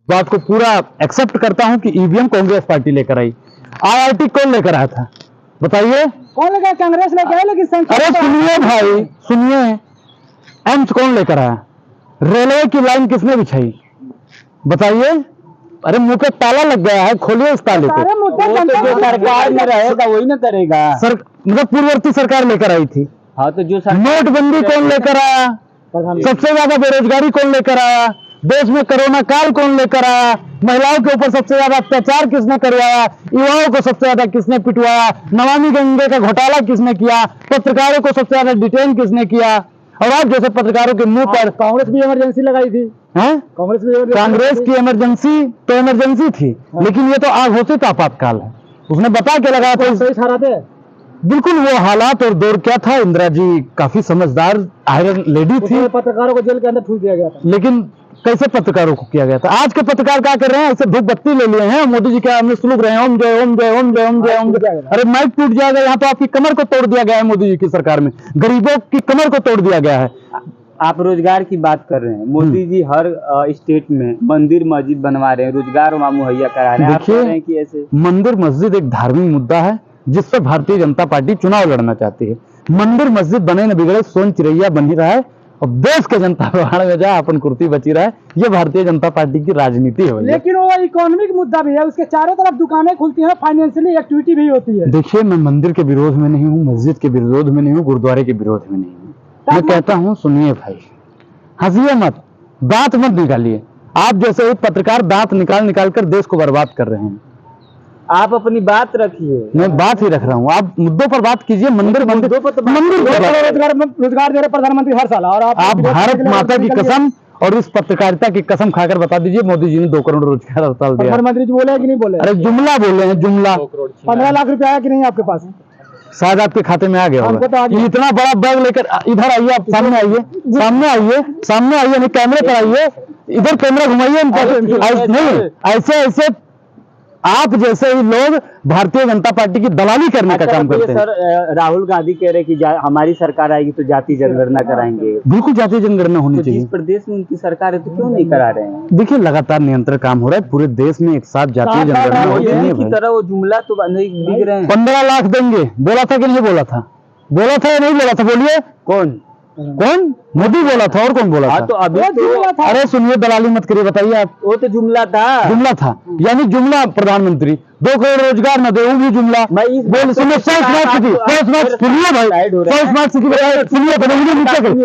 बात को पूरा एक्सेप्ट करता हूं कि ईवीएम कांग्रेस पार्टी लेकर आई। आईआईटी कौन लेकर आया था बताइए? कौन लेकर? कांग्रेस लेकर आया। लेकिन अरे सुनिए भाई सुनिए, एम्स कौन लेकर आया? रेलवे की लाइन किसने बिछाई बताइए? अरे मुंह पे ताला लग गया है, खोलिए इस ताले को। जो सरकार में रहेगा वही ना करेगा। मतलब पूर्ववर्ती सरकार लेकर आई थी। हाँ तो जो नोटबंदी कौन लेकर आया? सबसे ज्यादा बेरोजगारी कौन लेकर आया? देश में कोरोना काल कौन लेकर आया? महिलाओं के ऊपर सबसे ज्यादा अत्याचार किसने करवाया? युवाओं को सबसे ज्यादा किसने पिटवाया? नमामि गंगे का घोटाला किसने किया? पत्रकारों को सबसे ज्यादा डिटेन किसने किया? और आप जैसे पत्रकारों के मुंह पर कांग्रेस भी इमरजेंसी लगाई थी। हैं? कांग्रेस की इमरजेंसी तो इमरजेंसी थी, लेकिन ये तो आघोषित आपातकाल है। उसने बता के लगाया था। सही ठहरा थे बिल्कुल वो हालात और दौर क्या था। इंदिरा जी काफी समझदार आयरन लेडी थी। पत्रकारों को जेल के अंदर ठूस दिया गया था। लेकिन कैसे पत्रकारों को किया गया था? आज के पत्रकार क्या कर रहे हैं? ऐसे धूप बत्ती ले लिए हैं, मोदी जी के आमने सुलग रहे हैं, ओम जय ओम जय ओम जय ओम जय ओम जय। अरे माइक टूट जाएगा। यहाँ तो आपकी कमर को तोड़ दिया गया है मोदी जी की सरकार में। गरीबों की कमर को तोड़ दिया गया है। आप रोजगार की बात कर रहे हैं। मोदी जी हर स्टेट में मंदिर मस्जिद बनवा रहे हैं, रोजगार वहाँ मुहैया करा रहे हैं। आप कह रहे हैं कि ऐसे मंदिर मस्जिद एक धार्मिक मुद्दा है जिस पर भारतीय जनता पार्टी चुनाव लड़ना चाहती है। मंदिर मस्जिद बने न बिगड़े, सोन चिड़ैया बन ही रहा है और देश के जनता बाढ़ में जाए, अपन कुर्ती बची रहा है। ये भारतीय जनता पार्टी की राजनीति है। लेकिन वो इकोनॉमिक मुद्दा भी है। उसके चारों तरफ दुकानें खुलती हैं, फाइनेंशियली एक्टिविटी भी होती है। देखिए, मैं मंदिर के विरोध में नहीं हूँ, मस्जिद के विरोध में नहीं हूँ, गुरुद्वारे के विरोध में नहीं हूँ। मैं कहता हूँ सुनिए भाई, हंसिए मत, दांत मत निकालिए। आप जैसे एक पत्रकार दांत निकाल निकाल कर देश को बर्बाद कर रहे हैं। आप अपनी बात रखिए। मैं बात ही रख रहा हूँ, आप मुद्दों पर बात कीजिए। मंदिर रोजगार दे रहे प्रधानमंत्री हर साल। और आप भारत माता की कसम और इस पत्रकारिता की कसम खाकर बता दीजिए, मोदी जी ने 2 करोड़ रोजगार हड़ताल दिया। प्रधानमंत्री जी बोले कि नहीं बोले? अरे जुमला बोले हैं, जुमला। 15 लाख रुपया आया कि नहीं आपके पास? शायद आपके खाते में आ गया हमको तो आ होगा। गया। इतना बड़ा बैग लेकर इधर आइए, आप सामने आइए, सामने आइए, सामने आइए, नहीं कैमरे पर आइए, इधर कैमरा घुमाइए। नहीं, ऐसे ऐसे आप जैसे ही लोग भारतीय जनता पार्टी की दलाली करने का काम करते हैं। सर राहुल गांधी कह रहे कि हमारी सरकार आएगी तो जाति जनगणना कराएंगे। बिल्कुल जातीय जनगणना होनी चाहिए। जिस प्रदेश में उनकी सरकार है तो क्यों नहीं करा रहे हैं? देखिए, लगातार नियंत्रण काम हो रहा है पूरे देश में, एक साथ जातीय जनगणना होनी चाहिए की तरह वो जुमला तो नहीं दिख रहे हैं। 15 लाख देंगे बोला था कि नहीं बोला था? बोला था या नहीं बोला था? बोलिए। कौन मोदी बोला था और कौन बोला था? तो अभी तो अरे सुनिए, दलाली मत करिए, बताइए आप। वो तो जुमला था। जुमला था यानी जुमला प्रधानमंत्री 2 करोड़ रोजगार न दे, वो भी जुमला। सुनिए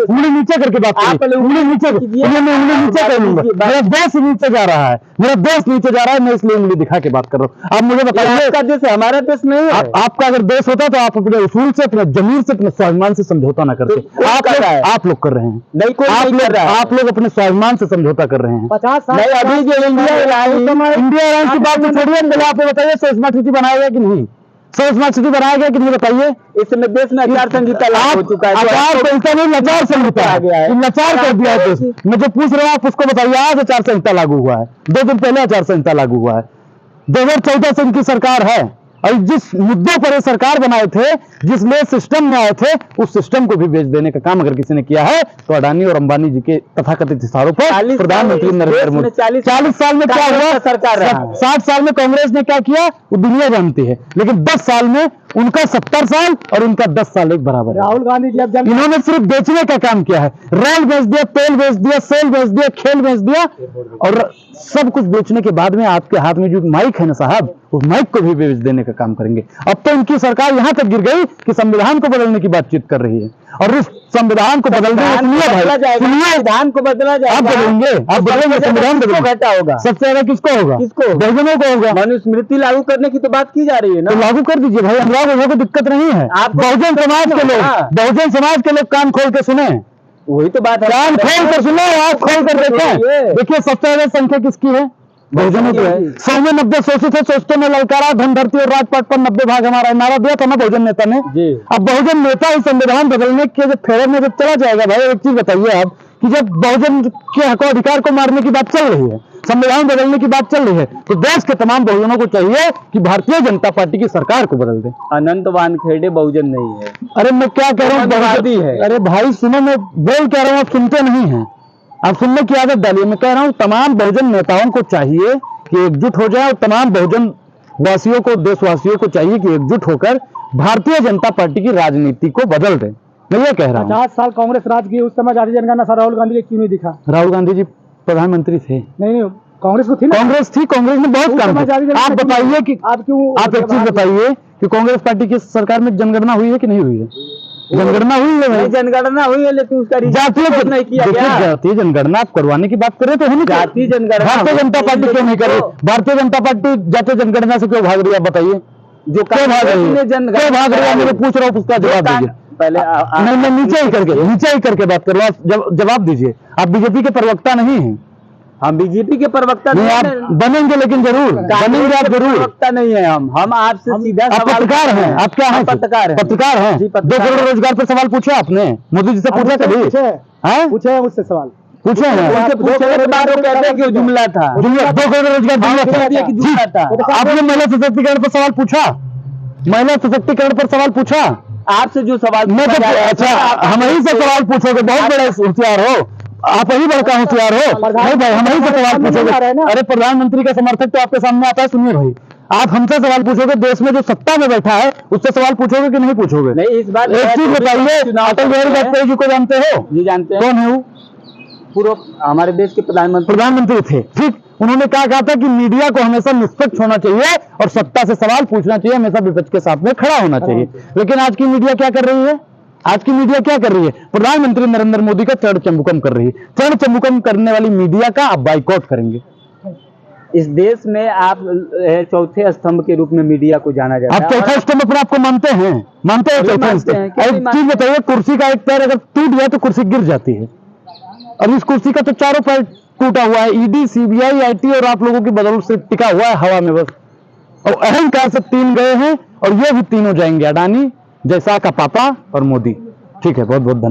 उंगली नीचे करके बात करिए। उंगली नीचे मेरा देश नीचे जा रहा है, मेरा देश नीचे जा रहा है, मैं इसलिए उंगली दिखा के बात कर रहा हूँ। आप मुझे बताइए, आपका देश है, हमारा देश नहीं है। आपका अगर देश होता तो आप अपने उसूल से, अपने जमीन से, अपने स्वाभिमान से समझौता ना करते। आप लोग कर रहे हैं। नहीं, कोई नहीं कर रहा है। आप लोग अपने स्वाभिमान से समझौता कर रहे हैं। 50 साल अभी जो इंडिया एयरलाइन की बात तो छोड़िए, पहले आप बताइए स्मार्ट सिटी बनाएगा कि नहीं? स्मार्ट सिटी बनाएगा कि नहीं बताइए? इस समय देश में आचार संहिता लागू हो चुका है। आचार संहिता नहीं, लाचार संहिता आ गया है। लाचार कर दिया है देश। मैं जो पूछ रहा हूँ आप उसको बताइए। आज आचार संहिता लागू हुआ है, 2 दिन पहले आचार संहिता लागू हुआ है। 2014 से इनकी सरकार है और जिस मुद्दों पर ये सरकार बनाए थे, जिस नए सिस्टम में आए थे, उस सिस्टम को भी बेच देने का काम अगर किसी ने किया है तो अडानी और अंबानी जी के तथाकथित इशारों पर प्रधानमंत्री नरेंद्र मोदी। 40 साल में क्या हुआ? सरकार 60 साल में कांग्रेस ने क्या किया वो दुनिया जानती है, लेकिन 10 साल में उनका 70 साल और उनका 10 साल एक बराबर है। राहुल गांधी जी इन्होंने सिर्फ बेचने का काम किया है। रेल बेच दिया, तेल बेच दिया, सेल बेच दिया, खेल बेच दिया और सब कुछ बेचने के बाद में आपके हाथ में जो माइक है ना साहब, उस माइक को भी बेच देने का काम करेंगे। अब तो इनकी सरकार यहां तक गिर गई कि संविधान को बदलने की बातचीत कर रही है और इस संविधान को बदलने संविधान को बदला जाएगा। आप बदलेंगे, आप बदलेंगे, संविधान घटा होगा। सबसे ज्यादा किसको होगा? बहुजनों को होगा। मनुस्मृति लागू करने की तो बात की जा रही है ना, तो लागू कर दीजिए भाई, अनुराग को दिक्कत नहीं है। बहुजन समाज के लोग कान खोल के सुने, वही तो बात है। कान खोल कर सुने, आँख खोल कर देखें। देखिए सबसे ज्यादा संख्या किसकी है? बहुजनों की है। 100 में 90 शोषित है, सोचते में ललकारा, धन धरती और राजपाट पर 90 भाग हमारा, नारा दिया था ना बहुजन नेता ने। अब बहुजन नेता इस संविधान बदलने के जब फेरे में जब चला जाएगा, भाई एक चीज बताइए आप कि जब बहुजन के हक अधिकार को मारने की बात चल रही है, संविधान बदलने की बात चल रही है, तो देश के तमाम बहुजनों को चाहिए कि भारतीय जनता पार्टी की सरकार को बदल दे। अनंत वानखेड़े बहुजन नहीं है। अरे मैं क्या कह रहा हूँ, है। अरे भाई सुनो, मैं बोल कह रहा हूँ, आप सुनते नहीं है। आप सुनने की आदत डालिए। मैं कह रहा हूं तमाम बहुजन नेताओं को चाहिए कि एकजुट हो जाए और तमाम बहुजन वासियों को, देशवासियों को चाहिए कि एकजुट होकर भारतीय जनता पार्टी की राजनीति को बदल दें। मैं ये कह रहा हूँ। 50 साल कांग्रेस राज की, उस समय जातीय जनगणना सर राहुल गांधी के क्यों नहीं दिखा? राहुल गांधी जी प्रधानमंत्री थे। नहीं, कांग्रेस को थी ना। कांग्रेस थी, कांग्रेस में बहुत काम थे। आप बताइए कि आप एक चीज बताइए कि कांग्रेस पार्टी की सरकार में जनगणना हुई है कि नहीं हुई है? जनगणना हुई है भाई, जनगणना हुई है, लेकिन उसका जातीय नहीं किया गया। जातीय जनगणना आप करवाने की बात करें तो होनी चाहिए। जातीय जनगणना भारतीय जनता पार्टी क्यों नहीं कर रही? भारतीय जनता पार्टी जातीय जनगणना से क्यों भाग रही है? आप बताइए, जो क्यों भाग रही है? क्यों भाग रही है? मैं पूछ रहा हूँ, उसका जवाब दीजिए। पहले नहीं, नीचे ही करके बात करो, जवाब दीजिए। आप बीजेपी के प्रवक्ता नहीं हैं। हम बीजेपी के प्रवक्ता नहीं, आप बनेंगे, लेकिन जरूर बनेंगे आप, जरूर। प्रवक्ता नहीं है हम आपसे सीधा आप पत्रकार हैं। आप क्या हैं? पत्रकार हैं। पत्रकार हैं। 2 करोड़ रोजगार पर सवाल पूछा आपने? मोदी जी से पूछा कभी? पूछे मुझसे सवाल, पूछे हैं? जुमला था, 2 करोड़ रोजगार जुमला था। आपने महिला सशक्तिकरण पर सवाल पूछा? महिला सशक्तिकरण पर सवाल पूछा? आपसे जो सवाल मैं तो अच्छा, हम ही से सवाल पूछोगे? बहुत बड़े होशियार हो आप, ही बड़का होशियार हो। नहीं भाई, हम ही से सवाल पूछोगे? अरे प्रधानमंत्री का समर्थक तो आपके सामने आता है। सुनिए भाई, आप हमसे सवाल पूछोगे? देश में जो सत्ता में बैठा है उससे सवाल पूछोगे कि नहीं पूछोगे? नहीं, इस बात एक चीज बताइए, अटल बिहारी वाजपेयी जी को जानते हो? जी जानते हैं। कौन है वो? पूर्व हमारे देश के प्रधानमंत्री थे। ठीक, उन्होंने क्या कहा था कि मीडिया को हमेशा निष्पक्ष होना चाहिए और सत्ता से सवाल पूछना चाहिए, हमेशा विपक्ष के साथ में खड़ा होना चाहिए। लेकिन आज की मीडिया क्या कर रही है? आज की मीडिया क्या कर रही है? प्रधानमंत्री नरेंद्र मोदी का चरण चंबुकम कर रही है। चरण चंबुकम करने वाली मीडिया का आप बाइकआउट करेंगे। इस देश में आप चौथे स्तंभ के रूप में मीडिया को जाना जाता है। आप चौथा स्तंभ पर आपको मानते हैं? मानते हैं चौथे स्तंभ? एक चीज बताइए, कुर्सी का एक पैर अगर टूट जाए तो कुर्सी गिर जाती है, और इस कुर्सी का तो चारों पैर टूटा हुआ है। ईडी, सीबीआई, आईटी और आप लोगों की बदौलत से टिका हुआ है हवा में बस। और अहंकार से 3 गए हैं और ये भी तीनों जाएंगे, अडानी, जैसा का पापा और मोदी। ठीक है, बहुत बहुत धन्यवाद।